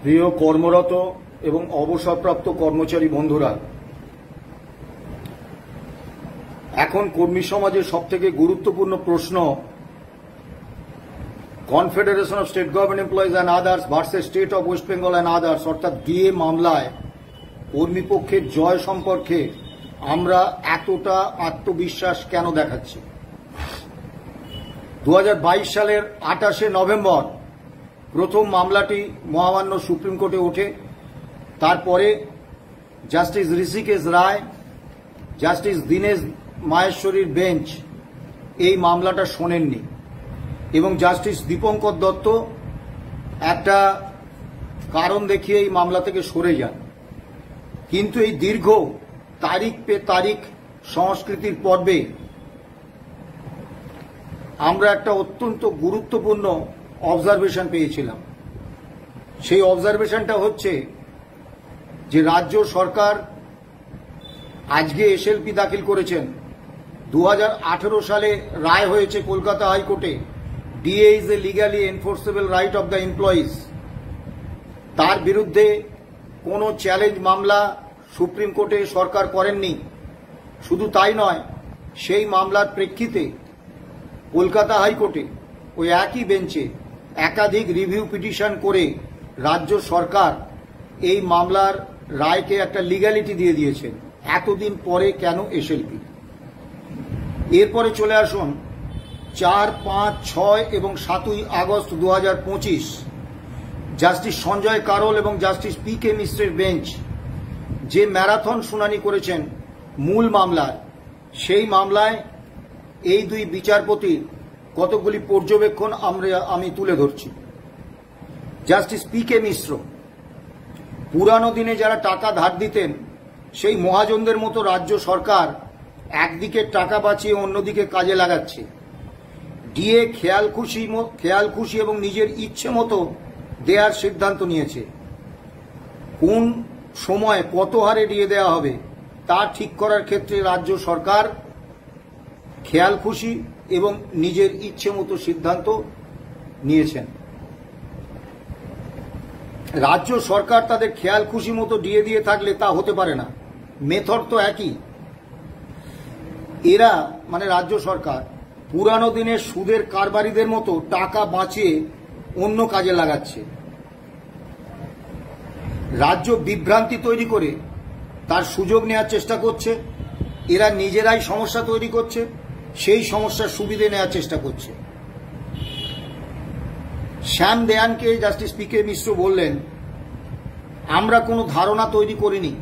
প্রিয় কর্মরত এবং অবসরপ্রাপ্ত কর্মচারী বন্ধুরা, এখন কর্মী সমাজের সবথেকে গুরুত্বপূর্ণ প্রশ্ন confederation of state government employees and others versus state of West Bengal and others অর্থাৎ ডিএ মামলায় কর্মীপক্ষের জয় সম্পর্কে আমরা এতটা আত্মবিশ্বাস কেন দেখাচ্ছি। 2022 সালের 28শে নভেম্বর প্রথম মামলাটি মহামান্য সুপ্রিম কোর্টে ওঠে। তারপরে জাস্টিস ঋষিকেশ রায়, জাস্টিস দীনেশ মাহেশ্বরীর বেঞ্চ এই মামলাটা শোনেননি এবং জাস্টিস দীপঙ্কর দত্ত একটা কারণ দেখিয়ে এই মামলা থেকে সরে যান। কিন্তু এই দীর্ঘ তারিখ পে তারিখ সংস্কৃতির পর্বে আমরা একটা অত্যন্ত গুরুত্বপূর্ণ অবজারভেশন পেয়েছিলাম। সেই অবজারভেশনটা হচ্ছে যে রাজ্য সরকার আজকে এসএলপি দাখিল করেছেন। 2018 সালে রায় হয়েছে কলকাতা হাইকোর্টে, DA is a legally enforceable right of the employees. তার বিরুদ্ধে কোনো চ্যালেঞ্জ মামলা সুপ্রিম কোর্টে সরকার করেননি। শুধু তাই নয়, সেই মামলার প্রেক্ষিতে কলকাতা হাইকোর্টে ওই একই বেঞ্চে একাধিক রিভিউ পিটিশন করে রাজ্য সরকার এই মামলার রায়কে একটা লিগ্যালিটি দিয়ে দিয়েছেন। এতদিন পরে কেন এসএলপি? এরপরে চলে আসুন 4, 5, 6 এবং 7 আগস্ট 2025 জাস্টিস সঞ্জয় কারোল এবং জাস্টিস পি.কে. মিশ্রের বেঞ্চ যে ম্যারাথন শুনানি করেছেন মূল মামলার, সেই মামলায় এই দুই বিচারপতির কতগুলি পর্যবেক্ষণ আমি তুলে ধরছি। Justice PK. মিশ্র, পুরানো দিনে যারা টাকা ধার দিতেন সেই মহাজনদের মতো রাজ্য সরকার একদিকে টাকা বাঁচিয়ে অন্যদিকে কাজে লাগাচ্ছে। ডিএ খেয়াল খুশি এবং নিজের ইচ্ছে মতো দেওয়ার সিদ্ধান্ত নিয়েছে। কোন সময় কত হারে ডিএ দেওয়া হবে তা ঠিক করার ক্ষেত্রে রাজ্য সরকার খেয়াল খুশি এবং নিজের ইচ্ছে মতো সিদ্ধান্ত নিয়েছেন। রাজ্য সরকার তাদের খেয়াল খুশি মতো ডিএ দিয়ে থাকলে তা হতে পারে না। মেথড তো একই। এরা মানে রাজ্য সরকার পুরানো দিনের সুদের কারবারিদের মতো টাকা বাঁচিয়ে অন্য কাজে লাগাচ্ছে। রাজ্য বিভ্রান্তি তৈরি করে তার সুযোগ নেওয়ার চেষ্টা করছে। এরা নিজেরাই সমস্যা তৈরি করছে, সেই সমস্যার সুবিধে নেওয়ার চেষ্টা করছে। শ্যাম দেয়ানকে জাস্টিস পি.কে. মিশ্র বললেন, আমরা কোনো ধারণা তৈরি করিনি।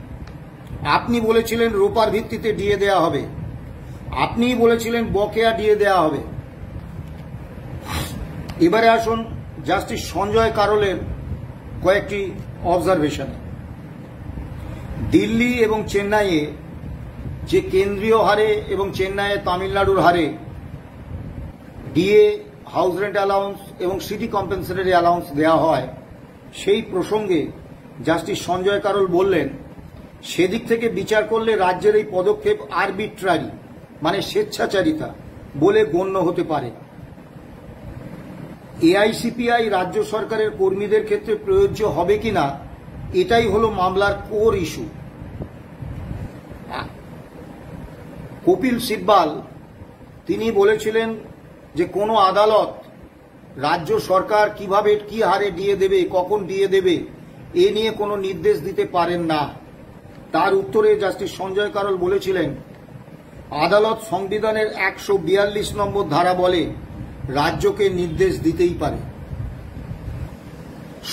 আপনি বলেছিলেন রোপার ভিত্তিতে ডিএ দেওয়া হবে, আপনিই বলেছিলেন বকেয়া ডিএ দেওয়া হবে। এবারে আসুন জাস্টিস সঞ্জয় কারোলের কয়েকটি অবজারভেশন। দিল্লি এবং চেন্নাইয়ে যে কেন্দ্রীয় হারে এবং চেন্নাইয়ে তামিলনাড়ুর হারে ডিএ, হাউস রেন্ট অ্যালাউন্স এবং সিটি কম্পেনসেটরি অ্যালাউন্স দেওয়া হয়, সেই প্রসঙ্গে জাস্টিস সঞ্জয় কারোল বললেন, সেদিক থেকে বিচার করলে রাজ্যের এই পদক্ষেপ আরবিট্রারি মানে স্বেচ্ছাচারিতা বলে গণ্য হতে পারে। এআইসিপিআই রাজ্য সরকারের কর্মীদের ক্ষেত্রে প্রযোজ্য হবে কিনা এটাই হলো মামলার কোর ইস্যু। কপিল সিব্বাল তিনি বলেছিলেন যে কোনো আদালত রাজ্য সরকার কিভাবে কি হারে ডিএ দেবে, কখন ডিএ দেবে এ নিয়ে কোনো নির্দেশ দিতে পারেন না। তার উত্তরে জাস্টিস সঞ্জয় কারোল বলেছিলেন, আদালত সংবিধানের 142 নম্বর ধারা বলে রাজ্যকে নির্দেশ দিতেই পারে।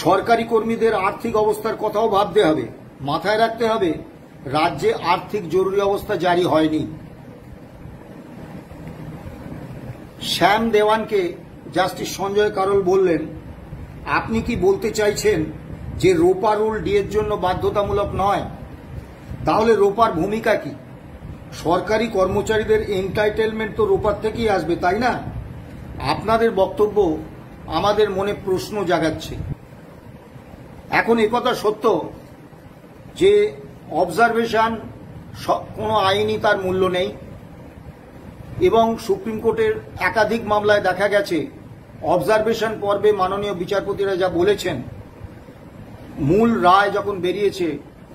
সরকারি কর্মীদের আর্থিক অবস্থার কথাও ভাবতে হবে। মাথায় রাখতে হবে রাজ্যে আর্থিক জরুরি অবস্থা জারি হয়নি। শ্যাম দেওয়ানকে জাস্টিস সঞ্জয় কারোল বললেন, আপনি কি বলতে চাইছেন যে রোপা রুল ডিএর জন্য বাধ্যতামূলক নয়? তাহলে রোপার ভূমিকা কি? সরকারি কর্মচারীদের এন্টাইটেলমেন্ট তো রোপার থেকেই আসবে, তাই না? আপনাদের বক্তব্য আমাদের মনে প্রশ্ন জাগাচ্ছে। এখন একথা সত্য যে অবজারভেশন কোনো আইনি তার মূল্য নেই এবং সুপ্রিম কোর্টের একাধিক মামলায় দেখা গেছে অবজারভেশন পর্বে মাননীয় বিচারপতিরা যা বলেছেন মূল রায় যখন বেরিয়েছে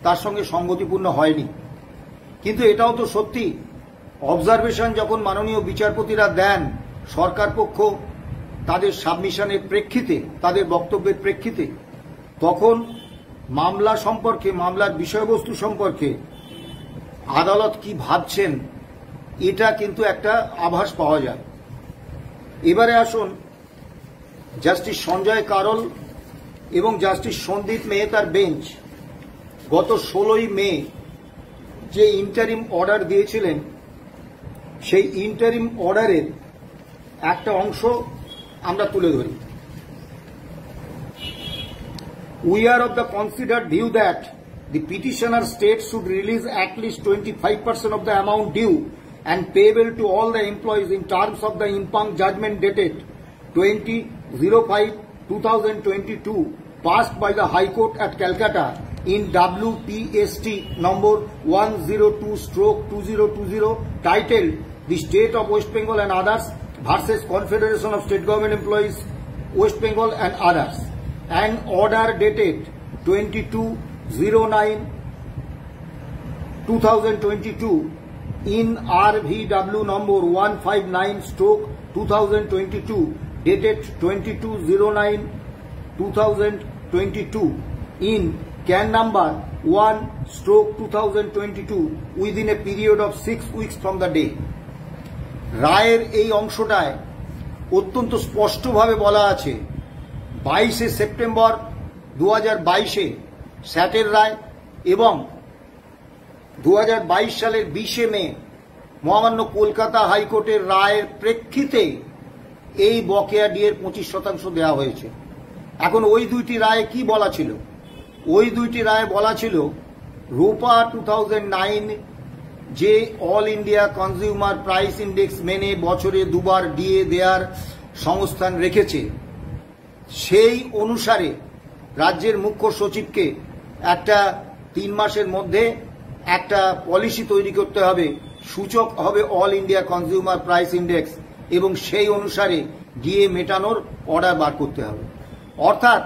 তার সঙ্গে সঙ্গতিপূর্ণ হয়নি। কিন্তু এটাও তো সত্যি, অবজারভেশন যখন মাননীয় বিচারপতিরা দেন সরকার পক্ষ তাদের সাবমিশনের প্রেক্ষিতে, তাদের বক্তব্যের প্রেক্ষিতে, তখন মামলা সম্পর্কে, মামলার বিষয়বস্তু সম্পর্কে আদালত কি ভাবছেন এটা কিন্তু একটা আভাস পাওয়া যায়। এবারে আসুন, জাস্টিস সঞ্জয় কারোল এবং জাস্টিস সন্দীপ মেহতার বেঞ্চ গত 16ই মে যে ইন্টারিম অর্ডার দিয়েছিলেন, সেই ইন্টারিম অর্ডারের একটা অংশ আমরা তুলে ধরি। We are of the considered view that the petitioner state should release at least 25% of the amount due and payable to all the employees in terms of the impugned judgment dated 20/05/2022 passed by the High Court at Calcutta in WPST number 102/2020 titled The State of West Bengal and Others versus Confederation of State Government Employees West Bengal and Others, and order dated 22/09/2022 in RVW number 159/2022 dated 22/09/2022 in CAN number 1/2022 within a period of 6 weeks from the day. রায়ের এই অংশটায় অত্যন্ত স্পষ্টভাবে বলা আছে 22শে September 2022-এ স্যাটের রায় এবং 2022 সালের 20শে মে মহামান্য কলকাতা হাইকোর্টের রায়ের প্রেক্ষিতে এই বকেয়া ডিএর 25% দেওয়া হয়েছে। এখন ওই দুইটি রায়ে কি বলা ছিল? ওই দুইটি রায়ে বলা ছিল রোপা 2009 যে all India consumer price index মেনে বছরে দুবার ডিএ দেওয়ার সংস্থান রেখেছে, সেই অনুসারে রাজ্যের মুখ্য সচিবকে একটা 3 মাসের মধ্যে একটা পলিসি তৈরি করতে হবে, সূচক হবে all India consumer price index, এবং সেই অনুসারে ডিএ মেটানোর অর্ডার বার করতে হবে। অর্থাৎ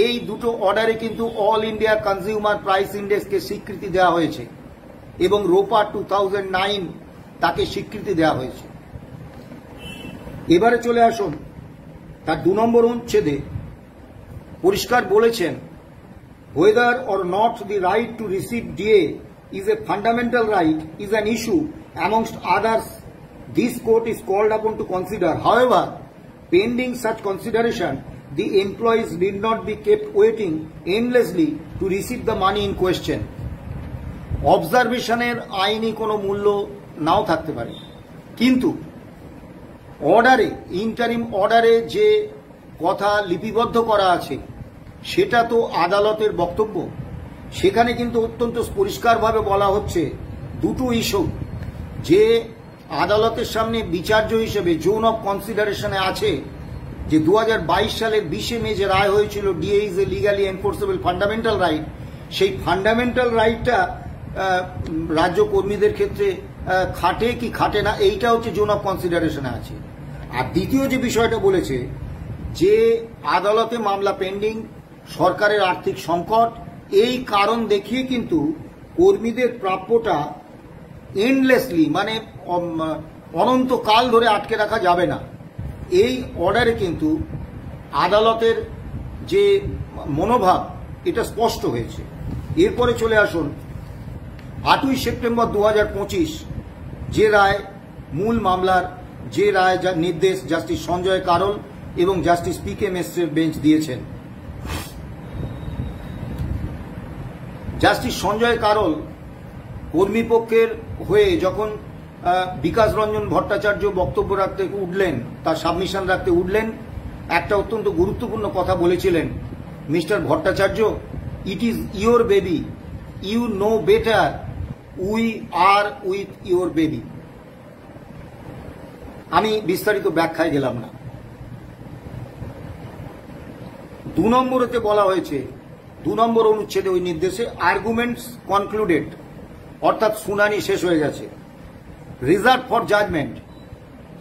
এই দুটো অর্ডারে কিন্তু অল ইন্ডিয়া কনজিউমার প্রাইস ইন্ডেক্সকে স্বীকৃতি দেওয়া হয়েছে এবং রোপা 2009 তাকে স্বীকৃতি দেওয়া হয়েছে। এবারে চলে আসুন, তার 2 নম্বর অনুচ্ছেদে পরিষ্কার বলেছেন, whether or not the right to receive DA is a fundamental right is an issue amongst others this court is called upon to consider. However, pending such consideration, the employees need not be kept waiting endlessly to receive the money in question. অবজারভেশনের আইনি কোনো মূল্য নাও থাকতে পারে, কিন্তু অর্ডারে, interim অর্ডারে যে কথা লিপিবদ্ধ করা আছে সেটা তো আদালতের বক্তব্য। সেখানে কিন্তু অত্যন্ত পরিষ্কারভাবে বলা হচ্ছে দুটো ইস্যু যে আদালতের সামনে বিচার্য হিসেবে জোন অফ কনসিডারেশনে আছে, যে 2022 সালের 20শে মে যে রায় হয়েছিল DA is a legally enforceable fundamental right, সেই ফান্ডামেন্টাল রাইটটা রাজ্য কর্মীদের ক্ষেত্রে খাটে কি খাটে না, এইটা হচ্ছে জোন অফ কনসিডারেশনে আছে। আর দ্বিতীয় যে বিষয়টা বলেছে যে আদালতে মামলা পেন্ডিং, সরকারের আর্থিক সংকট, এই কারণ দেখিয়ে কিন্তু কর্মীদের প্রাপ্যটা এন্ডলেসলি মানে অনন্তকাল ধরে আটকে রাখা যাবে না। এই অর্ডারে কিন্তু আদালতের যে মনোভাব এটা স্পষ্ট হয়েছে। এরপরে চলে আসুন 8ই সেপ্টেম্বর 2025 যে রায়, মূল মামলার যে রায়, যার নির্দেশ জাস্টিস সঞ্জয় কারোল এবং জাস্টিস পি.কে. মিশ্রের বেঞ্চ দিয়েছেন। জাস্টিস সঞ্জয় কারোল কর্মীপক্ষের হয়ে যখন বিকাশ রঞ্জন ভট্টাচার্য বক্তব্য রাখতে উঠলেন, তার সাবমিশন রাখতে উঠলেন, একটা অত্যন্ত গুরুত্বপূর্ণ কথা বলেছিলেন। Mister Bhattacharya, it is your baby, you know better, we are with your baby. আমি বিস্তারিত ব্যাখ্যায় গেলাম না। 2 নম্বরেতে বলা হয়েছে, 2 নম্বর অনুচ্ছেদে ওই নির্দেশে আর্গুমেন্টস কনক্লুডেড, অর্থাৎ শুনানি শেষ হয়ে গেছে। রিজার্ভ ফর জাজমেন্ট,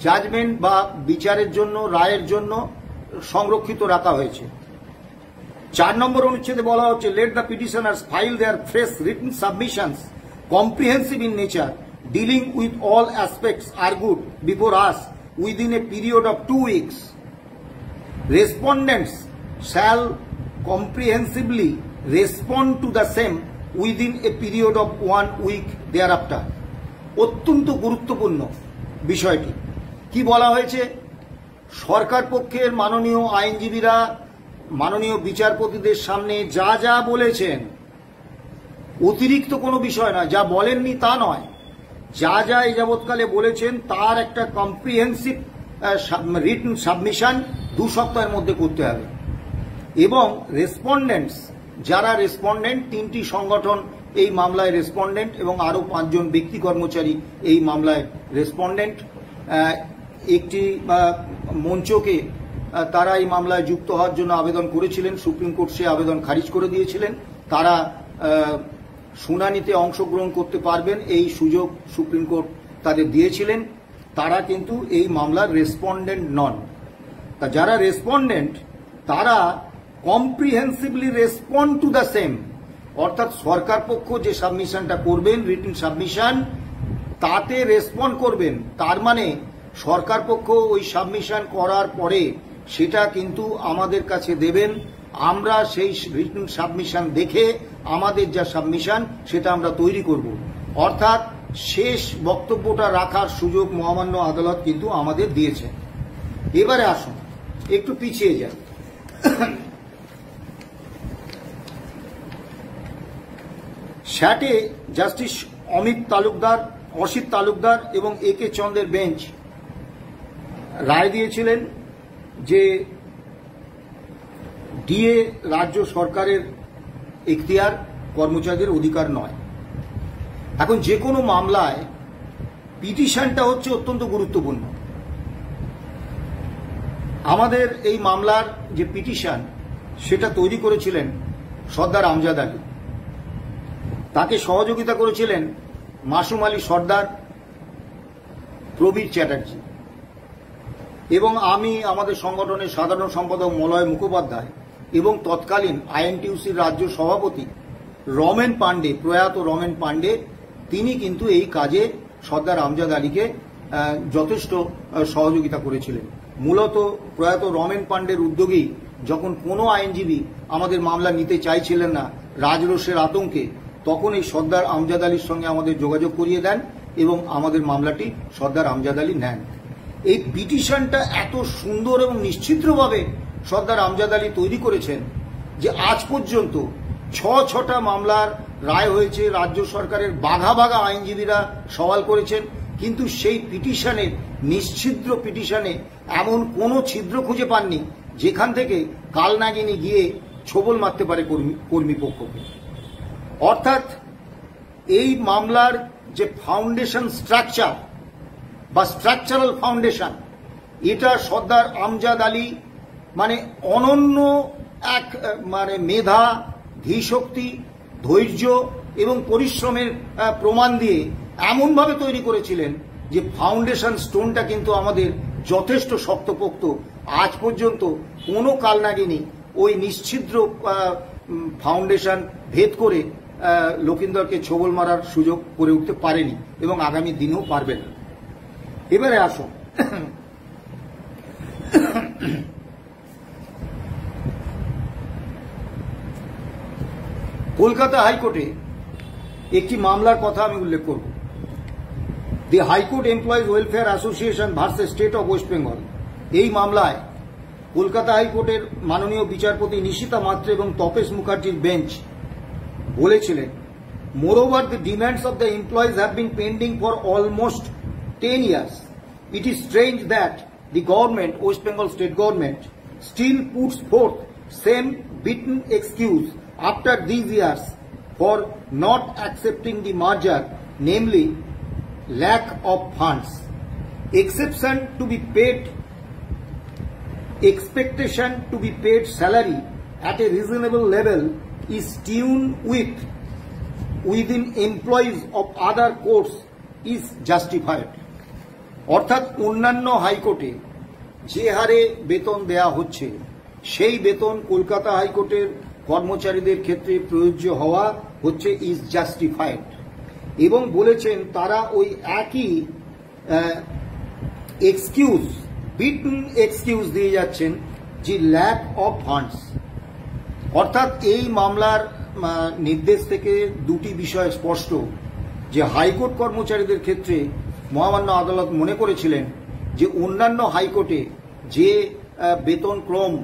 জাজমেন্ট বা বিচারের জন্য, রায়ের জন্য সংরক্ষিত রাখা হয়েছে। 4 নম্বর অনুচ্ছেদে বলা হচ্ছে, let the petitioners file their fresh written submissions comprehensive in nature dealing with all aspects argued before us within a period of 2 weeks. Respondents shall comprehensively respond to the same within a period of 1 week thereafter. অত্যন্ত গুরুত্বপূর্ণ বিষয়টি। কি বলা হয়েছে? সরকার পক্ষের মাননীয় আইনজীবীরা মাননীয় বিচারপতিদের সামনে যা যা বলেছেন, অতিরিক্ত কোনো বিষয় নয়, যা বলেননি তা নয়, যা যা এই যাবৎকালে বলেছেন তার একটা কম্প্রিহেন্সিভ রিটন সাবমিশন 2 সপ্তাহের মধ্যে করতে হবে। এবং রেসপন্ডেন্টস, যারা রেসপন্ডেন্ট, 3টি সংগঠন এই মামলায় রেসপন্ডেন্ট এবং আরো 5 জন ব্যক্তি কর্মচারী এই মামলায় রেসপন্ডেন্ট। একটি মঞ্চকে তারা এই মামলায় যুক্ত হওয়ার জন্য আবেদন করেছিলেন, সুপ্রিম কোর্ট সে আবেদন খারিজ করে দিয়েছিলেন। তারা শুনানিতে অংশগ্রহণ করতে পারবেন এই সুযোগ সুপ্রিম কোর্ট তাদের দিয়েছিলেন। তারা কিন্তু এই মামলার রেসপন্ডেন্ট নন। তা যারা রেসপন্ডেন্ট তারা comprehensively respond to the same, অর্থাৎ সরকার পক্ষ যে সাবমিশনটা করবেন রিটেন সাবমিশন, তাতে রেসপন্ড করবেন। তার মানে সরকার পক্ষ ওই সাবমিশন করার পরে সেটা কিন্তু আমাদের কাছে দেবেন। আমরা সেই রিটেন সাবমিশন দেখে আমাদের যা সাবমিশন সেটা আমরা তৈরি করব। অর্থাৎ শেষ বক্তব্যটা রাখার সুযোগ মহামান্য আদালত কিন্তু আমাদের দিয়েছে। এবারে আসুন একটু পিছিয়ে যাই। স্যাটে জাস্টিস অসিত তালুকদার এবং এ.কে. চন্দ্রের বেঞ্চ রায় দিয়েছিলেন যে ডিএ রাজ্য সরকারের এখতিয়ার, কর্মচারীদের অধিকার নয়। এখন যে কোনো মামলায় পিটিশনটা হচ্ছে অত্যন্ত গুরুত্বপূর্ণ। আমাদের এই মামলার যে পিটিশন সেটা তৈরি করেছিলেন সর্দার আমজাদ আলী, তাকে সহযোগিতা করেছিলেন মাসুম আলী সর্দার, প্রবীর চ্যাটার্জি এবং আমি, আমাদের সংগঠনের সাধারণ সম্পাদক মলয় মুখোপাধ্যায় এবং তৎকালীন আইএনটিইউসির রাজ্য সভাপতি রমেন পান্ডে, প্রয়াত রমেন পান্ডে, তিনি কিন্তু এই কাজে সর্দার আমজাদ আলীকে যথেষ্ট সহযোগিতা করেছিলেন। মূলত প্রয়াত রমেন পান্ডের উদ্যোগেই যখন কোনো আইনজীবী আমাদের মামলা নিতে চাইছিলেন না রাজরোষের আতঙ্কে, তখন এই সর্দার আমজাদ আলীর সঙ্গে আমাদের যোগাযোগ করিয়ে দেন এবং আমাদের মামলাটি সর্দার আমজাদ আলী নেন। এই পিটিশনটা এত সুন্দর এবং নিশ্চিতভাবে সর্দার আমজাদ আলী তৈরি করেছেন যে আজ পর্যন্ত 6টা মামলার রায় হয়েছে। রাজ্য সরকারের বাঘা বাঘা আইনজীবীরা সওয়াল করেছেন, কিন্তু সেই পিটিশনে, নিশ্ছিদ্র পিটিশনে এমন কোনো ছিদ্র খুঁজে পাননি যেখান থেকে কালনাগিনী গিয়ে ছোবল মারতে পারে কর্মীপক্ষকে। অর্থাৎ এই মামলার যে ফাউন্ডেশন স্ট্রাকচার বা স্ট্রাকচারাল ফাউন্ডেশন, এটা সর্দার আমজাদ আলী মানে অনন্য এক মেধা, ধীশক্তি, ধৈর্য এবং পরিশ্রমের প্রমাণ দিয়ে এমনভাবে তৈরি করেছিলেন যে ফাউন্ডেশন স্টোনটা কিন্তু আমাদের যথেষ্ট শক্তপোক্ত। আজ পর্যন্ত কোনো কালনাগিনী ওই নিশ্ছিদ্র ফাউন্ডেশন ভেদ করে লক্ষিন্দরকে ছোবল মারার সুযোগ করে উঠতে পারেনি এবং আগামী দিনেও পারবে না। এবারে আসুন কলকাতা হাইকোর্টে একটি মামলার কথা আমি উল্লেখ করব। The high court employees welfare association versus state of West Bengal. এই মামলায় কলকাতা হাইকোর্টের মাননীয় বিচারপতি নিশিতা মাত্রে এবং তপেশ মুখার্জির বেঞ্চ বলেছিলেন, moreover the demands of the employees have been pending for almost 10 years. It is strange that the government, West Bengal state government, still puts forth same beaten excuse after these years for not accepting the merger, namely lack of funds. Expectation to be paid salary at a reasonable level is tuned within employees of other courts is justified. অর্থাৎ অন্যান্য হাইকোর্টে যে হারে বেতন দেয়া হচ্ছে সেই বেতন কলকাতা হাইকোর্টের কর্মচারীদের ক্ষেত্রে প্রযোজ্য হওয়া হচ্ছে ইজ জাস্টিফাইড, এবং বলেছেন তারা ওই একই এক্সকিউজ, বিটন এক্সকিউজ দিয়ে যাচ্ছেন যে ল্যাক অফ ফান্ডস। অর্থাৎ এই মামলার নির্দেশ থেকে দুটি বিষয় স্পষ্ট, যে হাইকোর্ট কর্মচারীদের ক্ষেত্রে মহামান্য আদালত মনে করেছিলেন যে অন্যান্য হাইকোর্টে যে বেতন ক্রম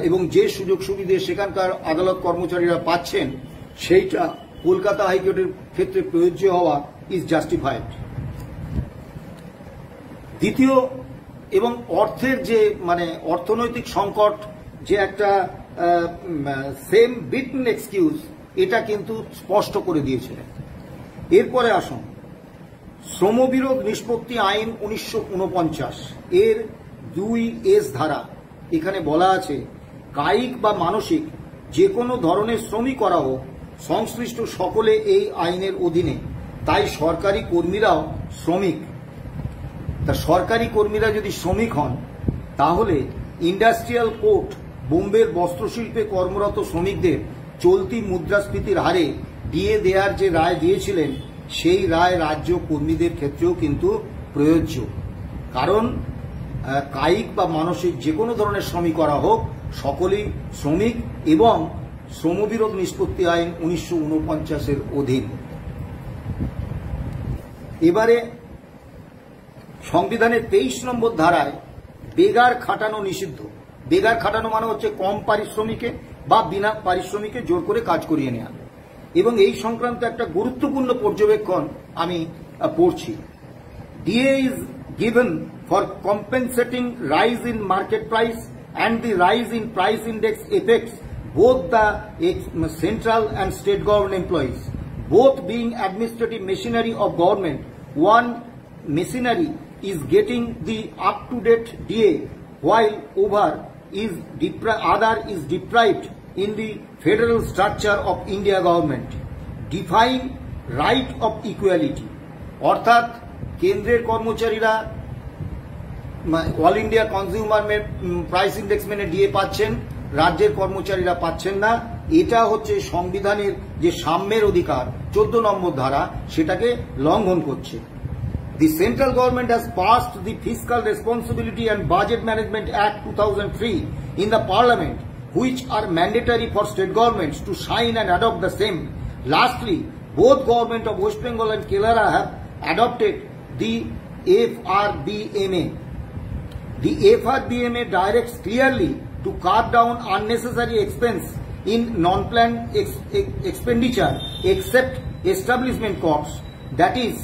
এবং যে সুযোগ সুবিধে সেখানকার আদালত কর্মচারীরা পাচ্ছেন সেইটা কলকাতা হাইকোর্টের ক্ষেত্রে প্রযোজ্য হওয়া ইজ জাস্টিফাইড। দ্বিতীয়, এবং অর্থের যে অর্থনৈতিক সংকট যে একটা সেম বিটন এক্সকিউজ, এটা কিন্তু স্পষ্ট করে দিয়েছিলেন। এরপরে আসুন, শ্রমবিরোধ নিষ্পত্তি আইন 1949 এর 2(s) ধারা, এখানে বলা আছে কায়িক বা মানসিক যে কোনো ধরনের শ্রমই করা হোক সংশ্লিষ্ট সকলে এই আইনের অধীনে, তাই সরকারি কর্মীরাও শ্রমিক। তা সরকারি কর্মীরা যদি শ্রমিক হন, তাহলে ইন্ডাস্ট্রিয়াল কোর্ট বোম্বের বস্ত্রশিল্পে কর্মরত শ্রমিকদের চলতি মুদ্রাস্ফীতির হারে দিয়ে দেওয়ার যে রায় দিয়েছিলেন, সেই রায় রাজ্য কর্মীদের ক্ষেত্রেও কিন্তু প্রযোজ্য। কারণ কায়িক বা মানসিক যে কোনো ধরনের শ্রমিক করা হোক সকলেই শ্রমিক এবং শ্রমবিরোধ নিষ্পত্তি আইন 1949 অধীন। এবারে সংবিধানের 23 নম্বর ধারায় বেগার খাটানো নিষিদ্ধ। বেগার খাটানো মানে হচ্ছে কম পারিশ্রমিকে বা বিনা পারিশ্রমিকে জোর করে কাজ করিয়ে নেওয়া। এবং এই সংক্রান্ত একটা গুরুত্বপূর্ণ পর্যবেক্ষণ আমি পড়ছি। DA is given for compensating rise in market price and the rise in price index affects both the central and state government employees, both being administrative machinery of government. One machinery is getting the up-to-date DA while other is deprived in the federal structure of India government. Define right of equality. অর্থাৎ কেন্দ্রের কর্মচারীরা all India consumer price index মেনে DA পাচ্ছেন, রাজ্যের কর্মচারীরা পাচ্ছেন না। এটা হচ্ছে সংবিধানের যে সাম্যের অধিকার 14 নম্বর ধারা, সেটাকে লঙ্ঘন করছে। The central government has passed the Fiscal Responsibility and Budget Management Act 2003 in the Parliament, which are mandatory for state governments to sign and adopt the same. Lastly, both government of West Bengal and Kerala have adopted the FRBMA. The FRBMA directs clearly to cut down unnecessary expense in non-planned expenditure except establishment costs. That is,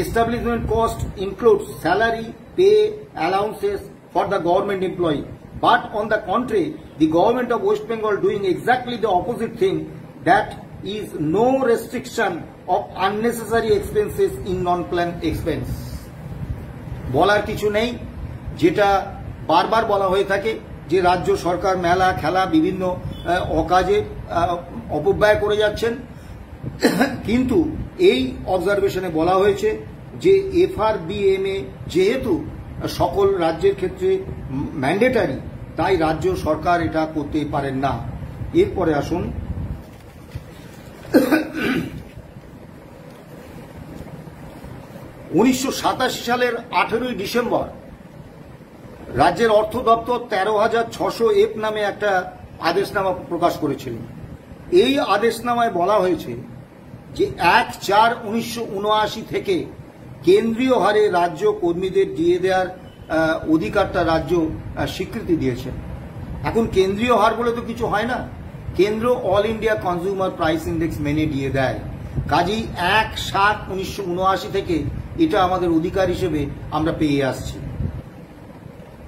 establishment cost includes salary, pay, allowances for the government employee. But on the contrary, the government of West Bengal doing exactly the opposite thing, that is no restriction of unnecessary expenses in non-planned expense. বলার কিছু নেই, যেটা বারবার বলা হয়ে থাকে যে রাজ্য সরকার মেলা খেলা বিভিন্ন অকাজে অপব্যয় করে যাচ্ছেন। কিন্তু এই অবজারভেশনে বলা হয়েছে যে FRBMA যেহেতু সকল রাজ্যের ক্ষেত্রে ম্যান্ডেটারি, তাই রাজ্য সরকার এটা করতে পারেন না। এরপরে আসুন, 1987 সালের 18 ডিসেম্বর রাজ্যের অর্থ দপ্তর 13,600 নামে একটা আদেশনামা প্রকাশ করেছিলেন। এই আদেশনামায় বলা হয়েছে যে 1/4/1979 থেকে কেন্দ্রীয় হারে রাজ্য কর্মীদের দিয়ে দেওয়ার অধিকারটা রাজ্য স্বীকৃতি দিয়েছে। এখন কেন্দ্রীয় হার বলে তো কিছু হয় না, কেন্দ্র all India consumer price index মেনে দিয়ে দেয়। কাজেই 1/7/1979 থেকে এটা আমাদের অধিকার হিসেবে আমরা পেয়ে আসছি।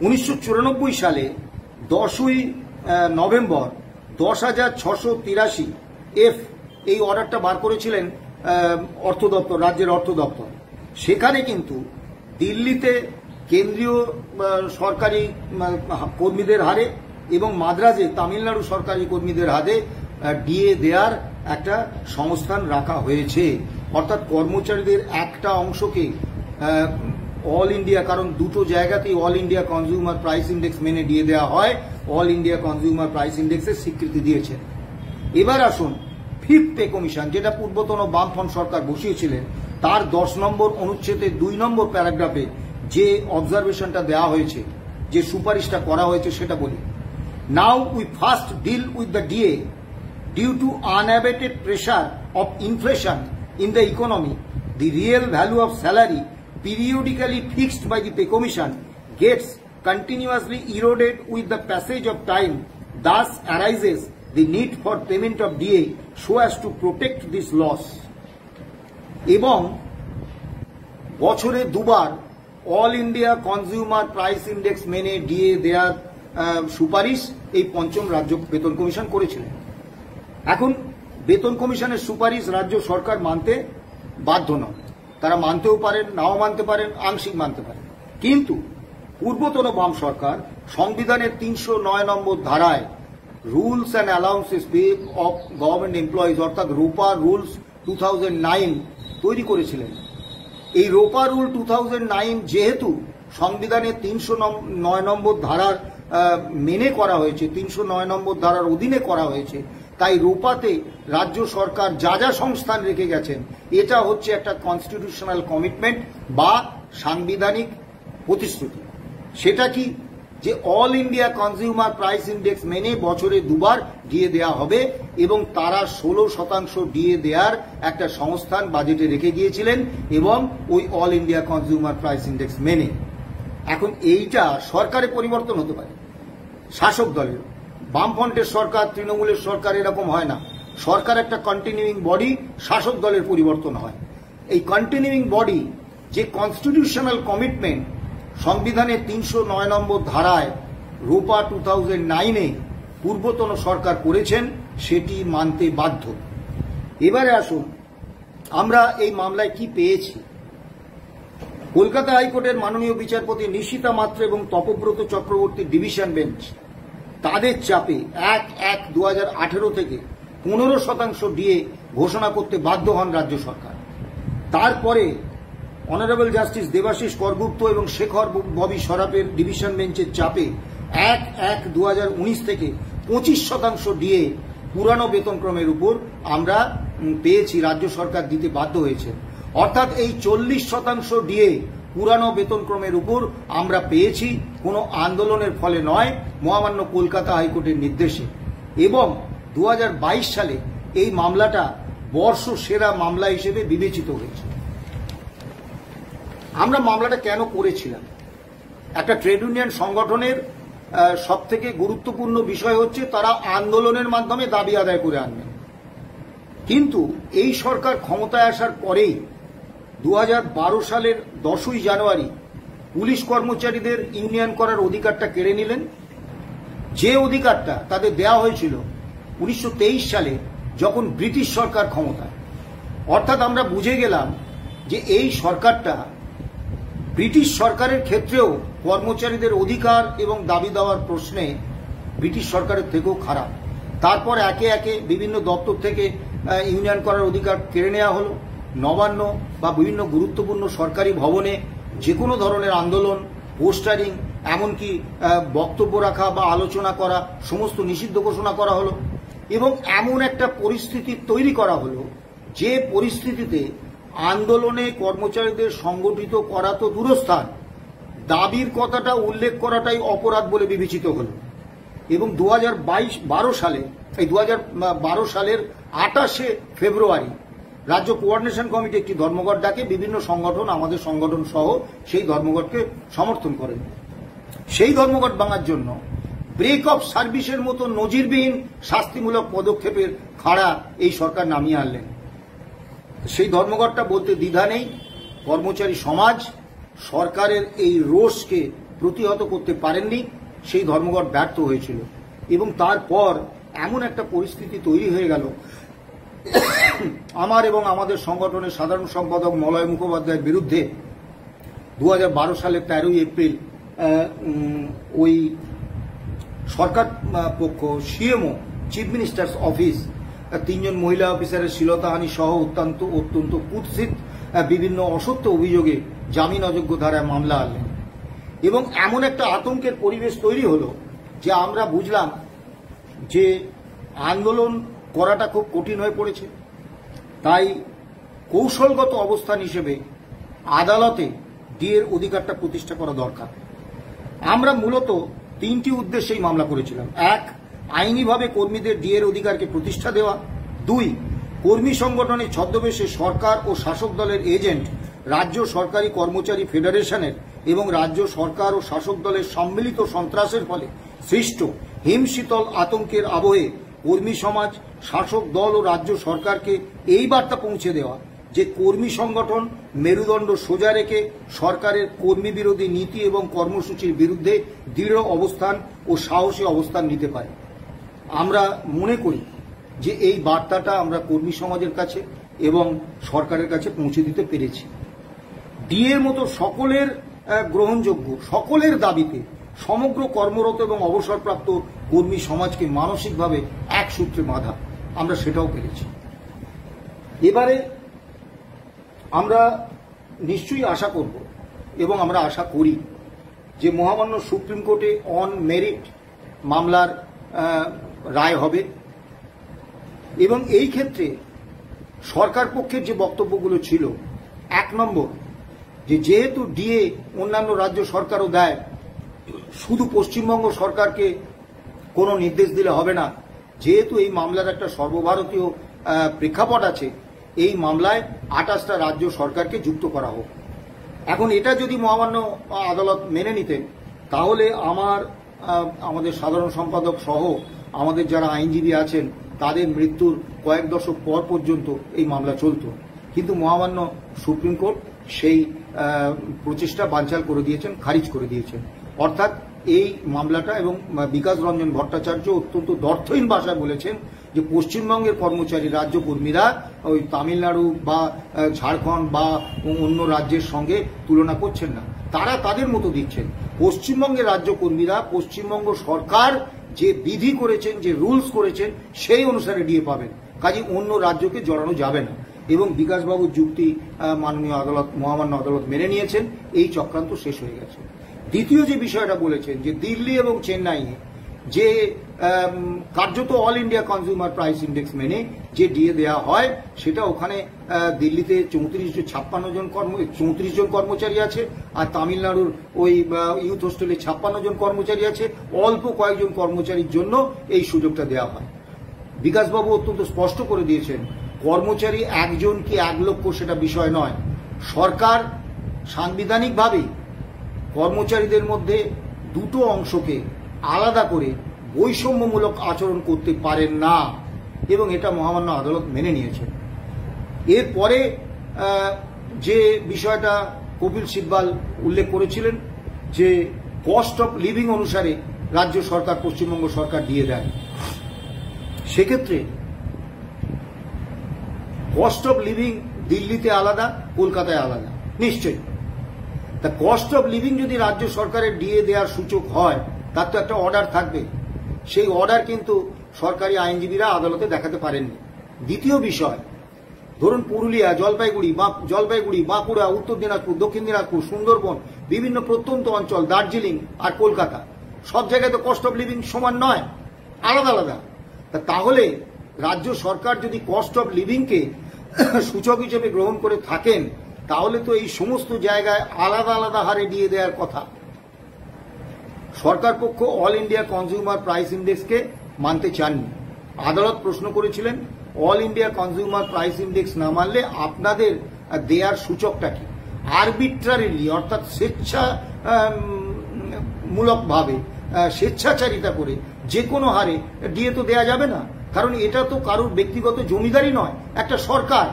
1994 সালে 10ই নভেম্বর 10,683 এই অর্ডারটা বার করেছিলেন অর্থ দপ্তর, রাজ্যের অর্থ দপ্তর। সেখানে কিন্তু দিল্লিতে কেন্দ্রীয় সরকারি কর্মীদের হারে এবং মাদ্রাজে তামিলনাড়ু সরকারি কর্মীদের হাতে ডিএ দেওয়ার একটা সংস্থান রাখা হয়েছে। অর্থাৎ কর্মচারীদের একটা অংশকে অল ইন্ডিয়া, কারণ দুটো জায়গাতেই all India consumer price index মেনে দিয়ে দেওয়া হয়, অল ইন্ডিয়া কনজিউমার প্রাইস ইন্ডেক্সের স্বীকৃতি দিয়েছেন। এবার আসুন ফিফথ পে কমিশন, যেটা পূর্বতন বামফ্রন্ট সরকার বসিয়েছিলেন, তার 10 নম্বর অনুচ্ছেদের 2 নম্বর প্যারাগ্রাফে যে অবজারভেশনটা দেওয়া হয়েছে, যে সুপারিশটা করা হয়েছে, সেটা বলি। Now we first deal with the DA due to unabated pressure of inflation in the economy. The real value of salary periodically fixed by the pay commission gets continuously eroded with the passage of time. Thus arises the need for payment of DA so as to protect this loss. এবং বছরে দুবার all India consumer price index মেনে DA দেওয়ার সুপারিশ এই পঞ্চম রাজ্য বেতন কমিশন করেছিলেন। এখন বেতন কমিশনের সুপারিশ রাজ্য সরকার মানতে বাধ্য নয়, তারা মানতেও পারেন, নাও মানতে পারেন, আংশিক মানতে পারেন। কিন্তু পূর্বতন বাম সরকার সংবিধানের 309 নম্বর ধারায় rules and allowances pay off government employees অর্থাৎ রোপা রুলস 2009 তৈরি করেছিলেন। এই রোপা রুল 2009 যেহেতু সংবিধানের 309 নম্বর ধারার মেনে করা হয়েছে, 309 নম্বর ধারার অধীনে করা হয়েছে, তাই রোপাতে রাজ্য সরকার যা যা সংস্থান রেখে গেছেন, এটা হচ্ছে একটা কনস্টিটিউশনাল কমিটমেন্ট বা সাংবিধানিক প্রতিশ্রুতি। সেটা কি? যে all India consumer price index মেনে বছরে দুবার ডিএ দেওয়া হবে এবং তারা 16% ডিএ দেওয়ার একটা সংস্থান বাজেটে রেখে গিয়েছিলেন এবং ওই all India consumer price index মেনে। এখন এইটা সরকারে পরিবর্তন হতে পারে, শাসক দলের, বামফ্রন্টের সরকার, তৃণমূলের সরকার এরকম হয় না। সরকার একটা কন্টিনিউইং বডি, শাসক দলের পরিবর্তন হয়। এই কন্টিনিউইং বডি যে কনস্টিটিউশনাল কমিটমেন্ট সংবিধানের 309 নম্বর ধারায় রোপা 2009-এ পূর্বতন সরকার করেছেন, সেটি মানতে বাধ্য। এবারে আসুন আমরা এই মামলায় কি পেয়েছি। কলকাতা হাইকোর্টের মাননীয় বিচারপতি নিশিতা মাত্র এবং তপব্রত চক্রবর্তী ডিভিশন বেঞ্চ তাদের চাপে 1/1/2018 থেকে 15% ডিএ ঘোষণা করতে বাধ্য হন রাজ্য সরকার। তারপরে অনারেবল জাস্টিস দেবাশিস করগুপ্ত এবং শেখর ববি সরাফের ডিভিশন বেঞ্চের চাপে 1/1/2019 থেকে 25% ডিএ পুরানো বেতনক্রমের উপর আমরা পেয়েছি, রাজ্য সরকার দিতে বাধ্য হয়েছে। অর্থাৎ এই 40% ডিএ পুরানো বেতনক্রমের উপর আমরা পেয়েছি কোনো আন্দোলনের ফলে নয়, মহামান্য কলকাতা হাইকোর্টের নির্দেশে। এবং 2022 সালে এই মামলাটা বর্ষ সেরা মামলা হিসেবে বিবেচিত হয়েছে। আমরা মামলাটা কেন করেছিলাম? একটা ট্রেড ইউনিয়ন সংগঠনের সবথেকে গুরুত্বপূর্ণ বিষয় হচ্ছে তারা আন্দোলনের মাধ্যমে দাবি আদায় করে আনবেন। কিন্তু এই সরকার ক্ষমতায় আসার পরেই 2012 সালের 10ই জানুয়ারি পুলিশ কর্মচারীদের ইউনিয়ন করার অধিকারটা কেড়ে নিলেন, যে অধিকারটা তাদের দেওয়া হয়েছিল 1923 সালে যখন ব্রিটিশ সরকার ক্ষমতায়। অর্থাৎ আমরা বুঝে গেলাম যে এই সরকারটা ব্রিটিশ সরকারের ক্ষেত্রেও কর্মচারীদের অধিকার এবং দাবি দেওয়ার প্রশ্নে ব্রিটিশ সরকারের থেকেও খারাপ। তারপর একে একে বিভিন্ন দপ্তর থেকে ইউনিয়ন করার অধিকার কেড়ে নেওয়া হলো। নবান্ন বা বিভিন্ন গুরুত্বপূর্ণ সরকারি ভবনে যে কোনো ধরনের আন্দোলন, পোস্টারিং, এমনকি বক্তব্য রাখা বা আলোচনা করা সমস্ত নিষিদ্ধ ঘোষণা করা হলো। এবং এমন একটা পরিস্থিতি তৈরি করা হলো যে পরিস্থিতিতে আন্দোলনে কর্মচারীদের সংগঠিত করা তো দূরস্থান, দাবির কথাটা উল্লেখ করাটাই অপরাধ বলে বিবেচিত হল। এবং 2012 সালের 28শে ফেব্রুয়ারি রাজ্য কোঅর্ডিনেশন কমিটি একটি ধর্মঘট ডাকে। বিভিন্ন সংগঠন, আমাদের সংগঠন সহ সেই ধর্মঘটকে সমর্থন করেন। সেই ধর্মঘট ভাঙার জন্য ব্রেক অফ সার্ভিসের মতো নজিরবিহীন শাস্তিমূলক পদক্ষেপের খাড়া এই সরকার নামিয়ে আনলেন। সেই ধর্মঘটটা বলতে দ্বিধা নেই, কর্মচারী সমাজ সরকারের এই রোষকে প্রতিহত করতে পারেননি, সেই ধর্মঘট ব্যর্থ হয়েছিল। এবং তারপর এমন একটা পরিস্থিতি তৈরি হয়ে গেল, আমার এবং আমাদের সংগঠনের সাধারণ সম্পাদক মলয় মুখোপাধ্যায়ের বিরুদ্ধে 2012 সালের 13ই এপ্রিল ওই সরকার পক্ষ, সিএমও, চিফ মিনিস্টার্স অফিস, 3 জন মহিলা অফিসারের শ্লীলতাহানি সহ অত্যন্ত কুৎসিত বিভিন্ন অসত্য অভিযোগে জামিন অযোগ্য ধারায় মামলা আনলেন। এবং এমন একটা আতঙ্কের পরিবেশ তৈরি হলো যে আমরা বুঝলাম যে আন্দোলন করাটা খুব কঠিন হয়ে পড়েছে, তাই কৌশলগত অবস্থান হিসেবে আদালতে ডিএর অধিকারটা প্রতিষ্ঠা করা দরকার। আমরা মূলত তিনটি উদ্দেশ্যেই মামলা করেছিলাম। এক, আইনিভাবে কর্মীদের ডিএর অধিকারকে প্রতিষ্ঠা দেওয়া। দুই, কর্মী সংগঠনের ছদ্মবেশে সরকার ও শাসক দলের এজেন্ট রাজ্য সরকারি কর্মচারী ফেডারেশনের এবং রাজ্য সরকার ও শাসক দলের সম্মিলিত সন্ত্রাসের ফলে সৃষ্ট হিমশীতল আতঙ্কের আবহে কর্মী সমাজ, শাসক দল ও রাজ্য সরকারকে এই বার্তা পৌঁছে দেওয়া যে কর্মী সংগঠন মেরুদণ্ড সোজা রেখে সরকারের কর্মী বিরোধী নীতি এবং কর্মসূচির বিরুদ্ধে দৃঢ় অবস্থান ও সাহসী অবস্থান নিতে পারে। আমরা মনে করি যে এই বার্তাটা আমরা কর্মী সমাজের কাছে এবং সরকারের কাছে পৌঁছে দিতে পেরেছি। ডিএর মতো সকলের গ্রহণযোগ্য, সকলের দাবিতে সমগ্র কর্মরত এবং অবসরপ্রাপ্ত কর্মী সমাজকে মানসিকভাবে এক সূত্রে বাঁধা, আমরা সেটাও পেরেছি। এবারে আমরা নিশ্চয়ই আশা করব এবং আমরা আশা করি যে মহামান্য সুপ্রিম কোর্টে অন মেরিট মামলার রায় হবে এবং এই ক্ষেত্রে সরকার পক্ষের যে বক্তব্যগুলো ছিল, এক নম্বর, যে যেহেতু ডিএ অন্যান্য রাজ্য সরকারও দেয়, শুধু পশ্চিমবঙ্গ সরকারকে কোনো নির্দেশ দিলে হবে না, যেহেতু এই মামলার একটা সর্বভারতীয় প্রেক্ষাপট আছে, এই মামলায় 28টা রাজ্য সরকারকে যুক্ত করা হোক। এখন এটা যদি মহামান্য আদালত মেনে নিতেন তাহলে আমাদের সাধারণ সম্পাদক সহ আমাদের যারা আইনজীবী আছেন তাদের মৃত্যুর কয়েক দশক পর পর্যন্ত এই মামলা চলত, কিন্তু মহামান্য সুপ্রিম কোর্ট সেই প্রচেষ্টা বানচাল করে দিয়েছেন, খারিজ করে দিয়েছেন। অর্থাৎ এই মামলাটা, এবং বিকাশ রঞ্জন ভট্টাচার্য অত্যন্ত দ্ব্যর্থহীন ভাষায় বলেছেন যে পশ্চিমবঙ্গের কর্মচারী রাজ্য কর্মীরা ওই তামিলনাড়ু বা ঝাড়খণ্ড বা অন্য রাজ্যের সঙ্গে তুলনা করছেন না, তারা তাদের মতো দিচ্ছেন। পশ্চিমবঙ্গের রাজ্য কর্মীরা পশ্চিমবঙ্গ সরকার যে বিধি করেছেন, যে রুলস করেছেন, সেই অনুসারে ডিএ পাবেন, কাজে অন্য রাজ্যকে জড়ানো যাবে না। এবং বিকাশবাবুর যুক্তি মাননীয় আদালত, মহামান্য আদালত মেনে নিয়েছেন, এই চক্রান্ত শেষ হয়ে গেছে। দ্বিতীয় যে বিষয়টা বলেছেন যে দিল্লি এবং চেন্নাইয়ে যে কার্যত all India consumer price index মেনে যে ডিএ দেওয়া হয়, সেটা ওখানে দিল্লিতে 34 জন কর্মচারী আছে, আর তামিলনাড়ুর ওই ইউথ হোস্টেলে 56 জন কর্মচারী আছে। অল্প কয়েকজন কর্মচারীর জন্য এই সুযোগটা দেওয়া হয়। বিকাশবাবু অত্যন্ত স্পষ্ট করে দিয়েছেন, কর্মচারী একজন কি 1 লক্ষ সেটা বিষয় নয়। সরকার সাংবিধানিকভাবে কর্মচারীদের মধ্যে দুটো অংশকে আলাদা করে বৈষম্যমূলক আচরণ করতে পারেন না, এবং এটা মহামান্য আদালত মেনে নিয়েছেন। এরপরে যে বিষয়টা কপিল সিব্বাল উল্লেখ করেছিলেন যে কস্ট অফ লিভিং অনুসারে রাজ্য সরকার, পশ্চিমবঙ্গ সরকার দিয়ে দেয়, সেক্ষেত্রে কস্ট অফ লিভিং দিল্লিতে আলাদা, কলকাতায় আলাদা, নিশ্চয়ই। তা কস্ট অফ লিভিং যদি রাজ্য সরকারের ডিএ দেওয়ার সূচক হয়, তার তো একটা অর্ডার থাকবে। সেই অর্ডার কিন্তু সরকারি আইনজীবীরা আদালতে দেখাতে পারেননি। দ্বিতীয় বিষয়, ধরুন পুরুলিয়া, জলপাইগুড়ি, বাঁকুড়া, উত্তর দিনাজপুর, দক্ষিণ দিনাজপুর, সুন্দরবন, বিভিন্ন প্রত্যন্ত অঞ্চল, দার্জিলিং আর কলকাতা, সব জায়গায় তো কস্ট অফ লিভিং সমান নয়, আলাদা আলাদা। তাহলে রাজ্য সরকার যদি কস্ট অফ লিভিংকে সূচক হিসেবে গ্রহণ করে থাকেন, তাহলে তো এই সমস্ত জায়গায় আলাদা আলাদা হারে দিয়ে দেওয়ার কথা। সরকার পক্ষ অল ইন্ডিয়া কনজিউমার প্রাইস ইন্ডেক্সকে মানতে চাননি। আদালত প্রশ্ন করেছিলেন, all India consumer price index না মানলে আপনাদের দেয়ার সূচকটা কি? আরবিট্রারিলি, অর্থাৎ স্বেচ্ছামূলকভাবে, স্বেচ্ছাচারিতা করে যে কোনো হারে ডিএ তো দেয়া যাবে না, কারণ এটা তো কারোর ব্যক্তিগত জমিদারি নয়, একটা সরকার।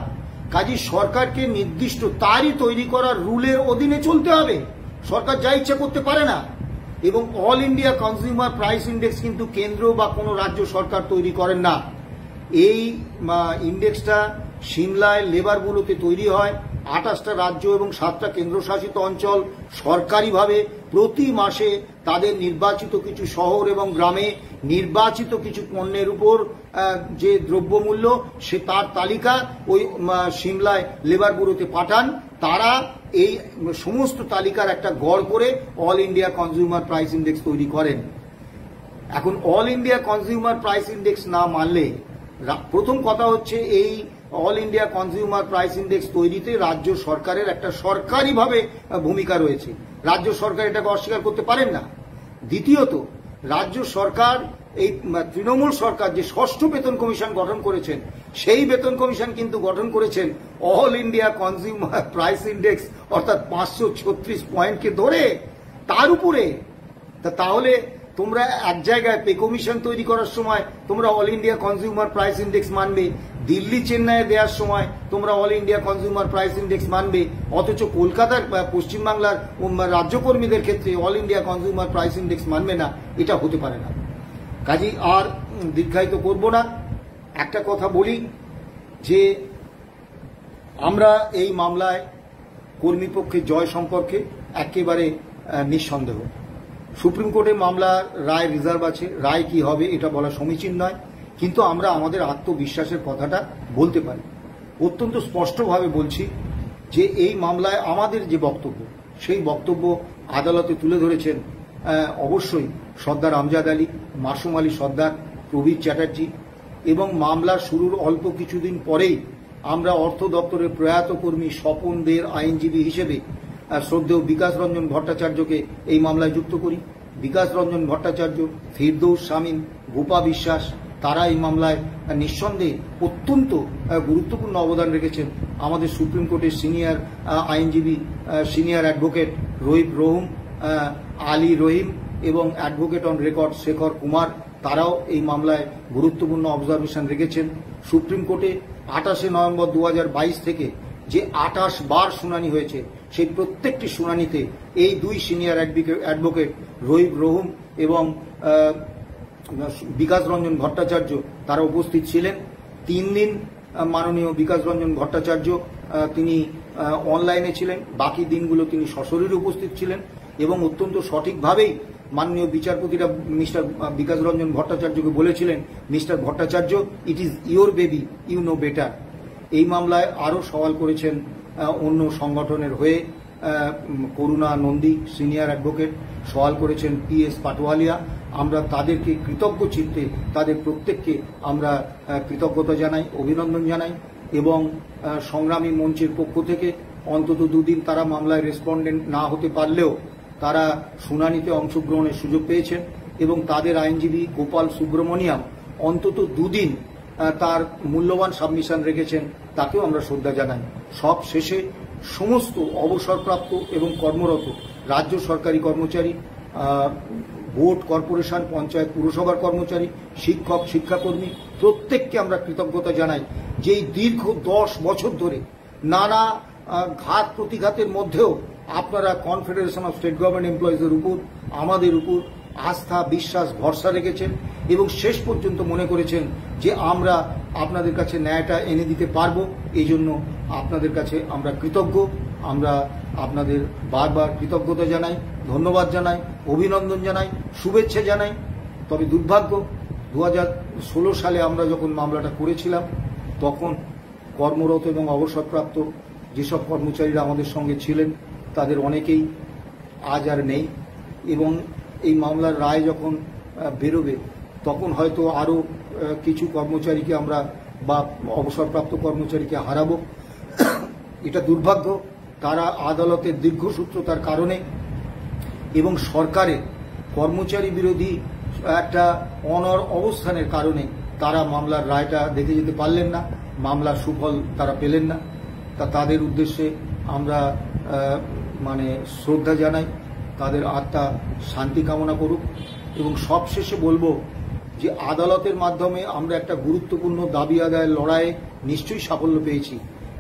কাজী সরকারকে নির্দিষ্ট তারই তৈরি করা রুলের অধীনে চলতে হবে, সরকার যা ইচ্ছা করতে পারে না। এবং all India consumer price index কিন্তু কেন্দ্র বা কোনো রাজ্য সরকার তৈরি করেন না। এই ইন্ডেক্সটা সিমলায় লেবারগুলোতে তৈরি হয়। 28টা রাজ্য এবং 7টা কেন্দ্রশাসিত অঞ্চল সরকারিভাবে প্রতি মাসে তাদের নির্বাচিত কিছু শহর এবং গ্রামে নির্বাচিত কিছু পণ্যের উপর যে দ্রব্যমূল্য, সে তার তালিকা ওই সিমলায় লেবার ব্যুরোতে পাঠান। তারা এই সমস্ত তালিকার একটা গড় করে all India consumer price index তৈরি করেন। এখন all India consumer price index না মানলে প্রথম কথা হচ্ছে এই all India consumer price index তৈরিতে রাজ্য সরকারের একটা সরকারিভাবে ভূমিকা রয়েছে। রাজ্য সরকার এটাকে অস্বীকার করতে পারেন না। দ্বিতীয়ত, রাজ্য সরকার এই তৃণমূল সরকার যে ষষ্ঠ বেতন কমিশন গঠন করেছেন, সেই বেতন কমিশন কিন্তু গঠন করেছেন all India consumer price index অর্থাৎ 536 পয়েন্টকে ধরে, তার উপরে। তাহলে তোমরা এক জায়গায় পে কমিশন তৈরি করার সময় তোমরা all India consumer price index মানবে, দিল্লি চেন্নাইয়ে দেওয়ার সময় তোমরা all India consumer price index মানবে, অথচ কলকাতার পশ্চিমবাংলার রাজ্যকর্মীদের ক্ষেত্রে all India consumer price index মানবে না। এটা হতে পারে না। কাজেই আর দীর্ঘায়িত করব না, একটা কথা বলি যে আমরা এই মামলায় কর্মীপক্ষের জয় সম্পর্কে একেবারে নিঃসন্দেহ। সুপ্রিম কোর্টে মামলার রায় রিজার্ভ আছে, রায় কি হবে এটা বলা সমীচীন নয়, কিন্তু আমরা আমাদের আত্মবিশ্বাসের কথাটা বলতে পারি। অত্যন্ত স্পষ্টভাবে বলছি যে এই মামলায় আমাদের যে বক্তব্য, সেই বক্তব্য আদালতে তুলে ধরেছেন অবশ্যই সর্দার আমজাদ আলী, মাসুম আলী সর্দার, প্রবীর চ্যাটার্জি, এবং মামলার শুরুর অল্প কিছুদিন পরেই আমরা অর্থ দপ্তরের প্রয়াত কর্মী স্বপন দের আইনজীবী হিসেবে শ্রদ্ধেয় বিকাশ রঞ্জন ভট্টাচার্যকে এই মামলায় যুক্ত করি। বিকাশ রঞ্জন ভট্টাচার্য, ফিরদৌস শামীম, গোপা বিশ্বাস, তারা এই মামলায় নিঃসন্দেহে অত্যন্ত গুরুত্বপূর্ণ অবদান রেখেছেন। আমাদের সুপ্রিম কোর্টের সিনিয়র আইনজীবী, সিনিয়র অ্যাডভোকেট রহিম আলী রহিম এবং advocate on record Shekhar Kumar, তারাও এই মামলায় গুরুত্বপূর্ণ অবজারভেশন রেখেছেন। সুপ্রিম কোর্টে 28 নভেম্বর 2022 থেকে যে 28 বার শুনানি হয়েছে, সেই প্রত্যেকটি শুনানিতে এই দুই সিনিয়র অ্যাডভোকেট রহিম এবং বিকাশ রঞ্জন ভট্টাচার্য তারা উপস্থিত ছিলেন। 3 দিন মাননীয় বিকাশ রঞ্জন ভট্টাচার্য তিনি অনলাইনে ছিলেন, বাকি দিনগুলো তিনি সশরীরে উপস্থিত ছিলেন এবং অত্যন্ত সঠিকভাবেই মাননীয় বিচারপতিরা মিস্টার বিকাশ রঞ্জন ভট্টাচার্যকে বলেছিলেন, mister Bhattacharya, it is your baby, you know better. এই মামলায় আরও সওয়াল করেছেন অন্য সংগঠনের হয়ে করুণা নন্দী, সিনিয়র অ্যাডভোকেট, সওয়াল করেছেন PS পাটোয়ালিয়া। আমরা তাদেরকে কৃতজ্ঞ চিত্তে তাদের প্রত্যেককে আমরা কৃতজ্ঞতা জানাই, অভিনন্দন জানাই, এবং সংগ্রামী মঞ্চের পক্ষ থেকে অন্তত 2 দিন তারা মামলায় রেসপন্ডেন্ট না হতে পারলেও তারা শুনানিতে অংশগ্রহণের সুযোগ পেয়েছেন এবং তাদের আইনজীবী গোপাল সুব্রমণিয়াম অন্তত 2 দিন তার মূল্যবান সাবমিশন রেখেছেন, তাকেও আমরা শ্রদ্ধা জানাই। সব শেষে সমস্ত অবসরপ্রাপ্ত এবং কর্মরত রাজ্য সরকারি কর্মচারী, বোর্ড, কর্পোরেশন, পঞ্চায়েত, পুরসভার কর্মচারী, শিক্ষক, শিক্ষাকর্মী প্রত্যেককে আমরা কৃতজ্ঞতা জানাই যে এই দীর্ঘ 10 বছর ধরে নানা ঘাত প্রতিঘাতের মধ্যেও আপনারা কনফেডারেশন অফ স্টেট গভর্নমেন্ট এমপ্লয়িজের উপর, আমাদের উপর আস্থা, বিশ্বাস, ভরসা রেখেছেন এবং শেষ পর্যন্ত মনে করেছেন যে আমরা আপনাদের কাছে ন্যায়টা এনে দিতে পারব। এই জন্য আপনাদের কাছে আমরা কৃতজ্ঞ। আমরা আপনাদের বারবার কৃতজ্ঞতা জানাই, ধন্যবাদ জানাই, অভিনন্দন জানাই, শুভেচ্ছা জানাই। তবে দুর্ভাগ্য, 2016 সালে আমরা যখন মামলাটা করেছিলাম তখন কর্মরত এবং অবসরপ্রাপ্ত যেসব কর্মচারীরা আমাদের সঙ্গে ছিলেন তাদের অনেকেই আজ আর নেই, এবং এই মামলার রায় যখন বেরোবে তখন হয়তো আরও কিছু কর্মচারীকে আমরা বা অবসরপ্রাপ্ত কর্মচারীকে হারাবো। এটা দুর্ভাগ্য। তারা আদালতের দীর্ঘসূত্রতার কারণে এবং সরকারের কর্মচারী বিরোধী একটা অনড় অবস্থানের কারণে তারা মামলার রায়টা দেখে যেতে পারলেন না, মামলার সুফল তারা পেলেন না। তাদের উদ্দেশ্যে আমরা শ্রদ্ধা জানাই, তাদের আত্মা শান্তি কামনা করুক। এবং সবশেষে বলবো যে আদালতের মাধ্যমে আমরা একটা গুরুত্বপূর্ণ দাবি আদায়ের লড়াইয়ে নিশ্চয়ই সাফল্য পেয়েছি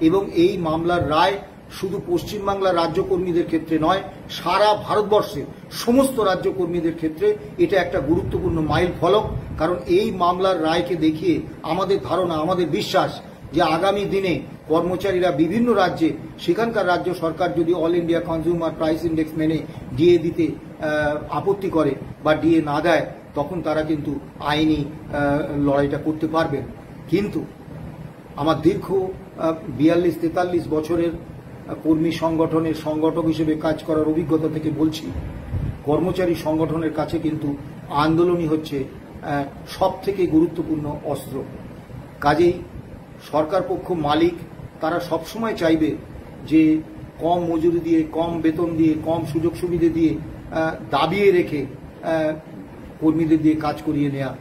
এবং এই মামলার রায় শুধু পশ্চিমবাংলার রাজ্যকর্মীদের ক্ষেত্রে নয়, সারা ভারতবর্ষের সমস্ত রাজ্যকর্মীদের ক্ষেত্রে এটা একটা গুরুত্বপূর্ণ মাইল ফলক। কারণ এই মামলার রায়কে দেখিয়ে আমাদের ধারণা, আমাদের বিশ্বাস যে আগামী দিনে কর্মচারীরা বিভিন্ন রাজ্যে সেখানকার রাজ্য সরকার যদি all India consumer price index মেনে ডিএ দিতে আপত্তি করে বা ডিএ না দেয়, তখন তারা কিন্তু আইনি লড়াইটা করতে পারবেন। কিন্তু আমার দীর্ঘ 42-43 বছরের কর্মী সংগঠনের সংগঠক হিসেবে কাজ করার অভিজ্ঞতা থেকে বলছি, কর্মচারী সংগঠনের কাছে কিন্তু আন্দোলনই হচ্ছে সব থেকে গুরুত্বপূর্ণ অস্ত্র। কাজেই সরকার পক্ষ, মালিক, তারা সবসময় চাইবে যে কম মজুরি দিয়ে, কম বেতন দিয়ে, কম সুযোগ সুবিধে দিয়ে দাবিয়ে রেখে কর্মীদের দিয়ে কাজ করিয়ে নেওয়া।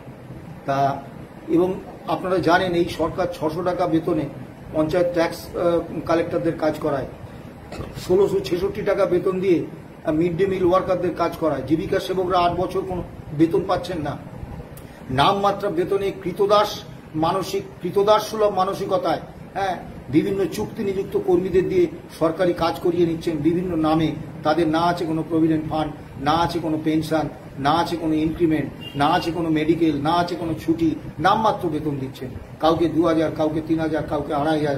তা এবং আপনারা জানেন এই সরকার 600 টাকা বেতনে পঞ্চায়েত ট্যাক্স কালেক্টরদের কাজ করায়, 1666 টাকা বেতন দিয়ে মিড ডে মিল ওয়ার্কারদের কাজ করায়। জীবিকা সেবকরা 8 বছর কোনো বেতন পাচ্ছেন না। নামমাত্র বেতনে কৃতদাস সুলভ মানসিকতায় বিভিন্ন চুক্তি নিযুক্ত কর্মীদের দিয়ে সরকারি কাজ করিয়ে নিচ্ছেন বিভিন্ন নামে। তাদের না আছে কোনো প্রভিডেন্ট ফান্ড, না আছে কোনো পেনশন, না আছে কোনো ইনক্রিমেন্ট, না আছে কোনো মেডিকেল, না আছে কোনো ছুটি, নামমাত্র বেতন দিচ্ছেন। কাউকে 2000, কাউকে 3000, কাউকে 2500।